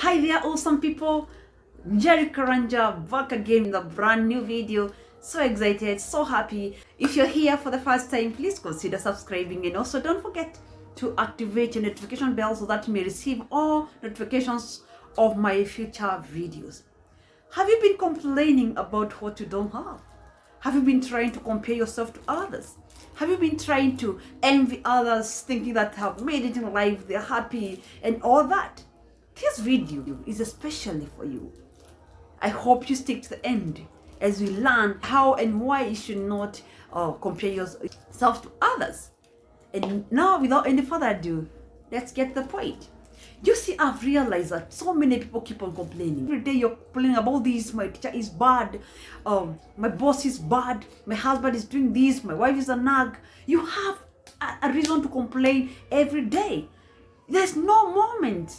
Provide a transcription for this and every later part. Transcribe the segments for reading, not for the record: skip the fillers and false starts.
Hi there, awesome people. Jerry Karanja back again in a brand new video. So excited, so happy. If you're here for the first time, please consider subscribing, and also don't forget to activate your notification bell so that you may receive all notifications of my future videos. Have you been complaining about what you don't have? Have you been trying to compare yourself to others? Have you been trying to envy others, thinking that have made it in life, they're happy and all that? This video is especially for you. I hope you stick to the end as we learn how and why you should not compare yourself to others. And now, without any further ado, let's get the point. You see, I've realized that so many people keep on complaining. Every day you're complaining about this, my teacher is bad, my boss is bad, my husband is doing this, my wife is a nag. You have a reason to complain every day. There's no moment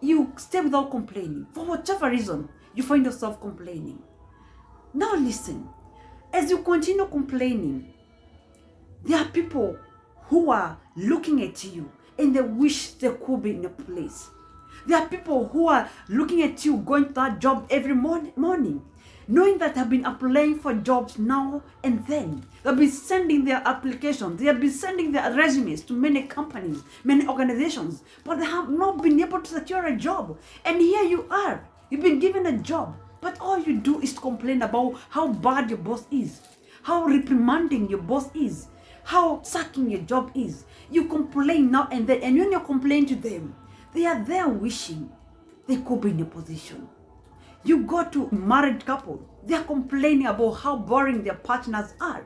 you stay without complaining. For whatever reason, you find yourself complaining. Now listen, as you continue complaining, there are people who are looking at you and they wish they could be in your place. There are people who are looking at you going to that job every morning, knowing that they've been applying for jobs now and then. They've been sending their applications. They have been sending their resumes to many companies, many organizations, but they have not been able to secure a job. And here you are. You've been given a job, but all you do is complain about how bad your boss is, how reprimanding your boss is, how sucking your job is. You complain now and then, and when you complain to them, they are there wishing they could be in your position. You go to married couple, they are complaining about how boring their partners are.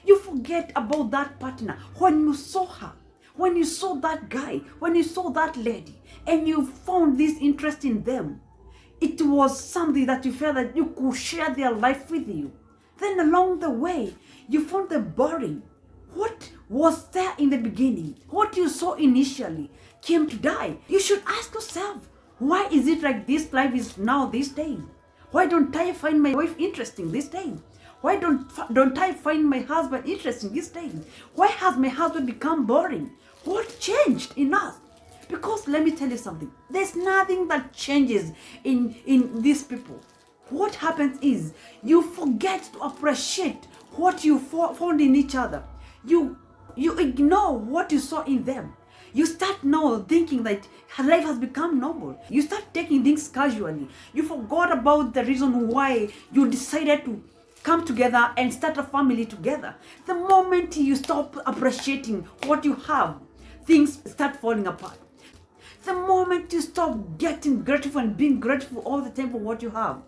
You forget about that partner when you saw her, when you saw that guy, when you saw that lady, and you found this interest in them. It was something that you felt that you could share their life with you. Then along the way, you found them boring. What was there in the beginning, what you saw initially, came to die. You should ask yourself, why is it like this life is now these days? Why don't I find my wife interesting these days? Why don't I find my husband interesting these days? Why has my husband become boring? What changed in us? Because let me tell you something, there's nothing that changes in these people. What happens is you forget to appreciate what you found in each other. You ignore what you saw in them. You start now thinking that life has become normal. You start taking things casually. You forgot about the reason why you decided to come together and start a family together. The moment you stop appreciating what you have, things start falling apart. The moment you stop getting grateful and being grateful all the time for what you have,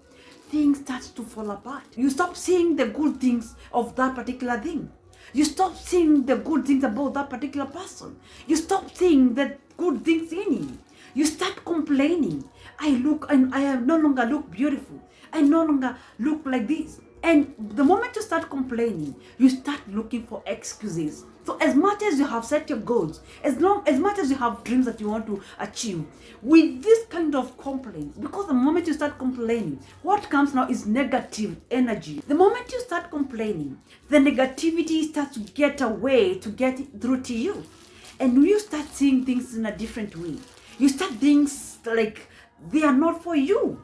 things start to fall apart. You stop seeing the good things of that particular thing. You stop seeing the good things about that particular person. You stop seeing the good things in you. You start complaining. I no longer look beautiful. I no longer look like this. And the moment you start complaining, you start looking for excuses. So as much as you have set your goals, as much as you have dreams that you want to achieve, with this kind of complaints, because the moment you start complaining, what comes now is negative energy. The moment you start complaining, the negativity starts to get away to get through to you. And you start seeing things in a different way. You start things like they are not for you.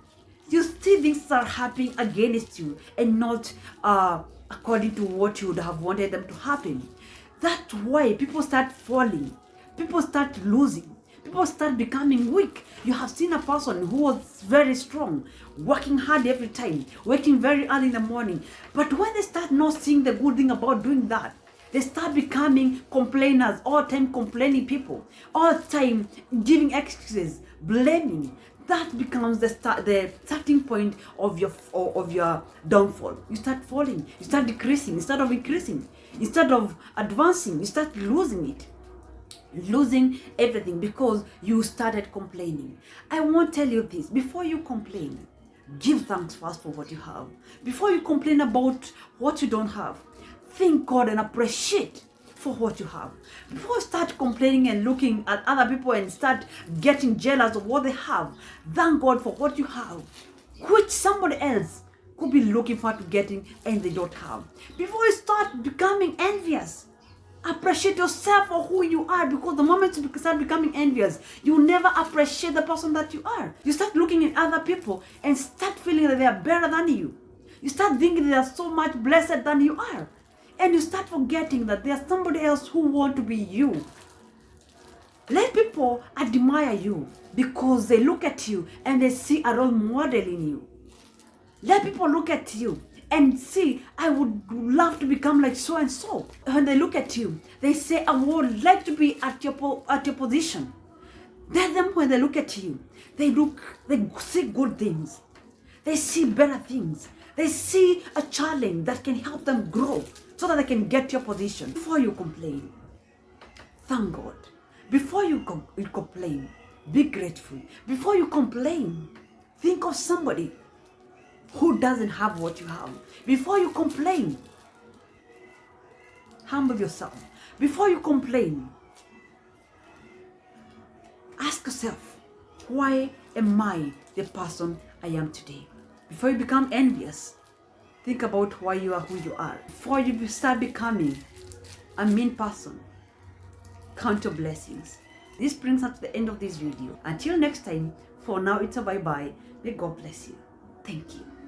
You see things that are happening against you and not according to what you would have wanted them to happen. That's why people start falling. People start losing. People start becoming weak. You have seen a person who was very strong, working hard every time, waking very early in the morning. But when they start not seeing the good thing about doing that, they start becoming complainers, all the time complaining people, all the time giving excuses, blaming. That becomes the starting point of your downfall. You start falling, you start decreasing instead of increasing, instead of advancing, you start losing it, losing everything because you started complaining. I won't tell you this, before you complain, give thanks first for what you have. Before you complain about what you don't have, thank God and appreciate for what you have. Before you start complaining and looking at other people and start getting jealous of what they have, thank God for what you have, which somebody else could be looking forward to getting and they don't have. Before you start becoming envious, Appreciate yourself for who you are, because the moment you start becoming envious, you never appreciate the person that you are. You start looking at other people and start feeling that they are better than you. You start thinking they are so much blessed than you are. And you start forgetting that there's somebody else who wants to be you. Let people admire you because they look at you and they see a role model in you. Let people look at you and see, I would love to become like so and so. When they look at you, they say, I would like to be at your position. Let them, when they look at you, they see good things. They see better things. They see a challenge that can help them grow so that they can get your position. Before you complain, thank God. Before you complain, be grateful. Before you complain, think of somebody who doesn't have what you have. Before you complain, humble yourself. Before you complain, ask yourself, why am I the person I am today? Before you become envious, think about why you are who you are. Before you start becoming a mean person, count your blessings. This brings us to the end of this video. Until next time, for now it's a bye-bye. May God bless you. Thank you.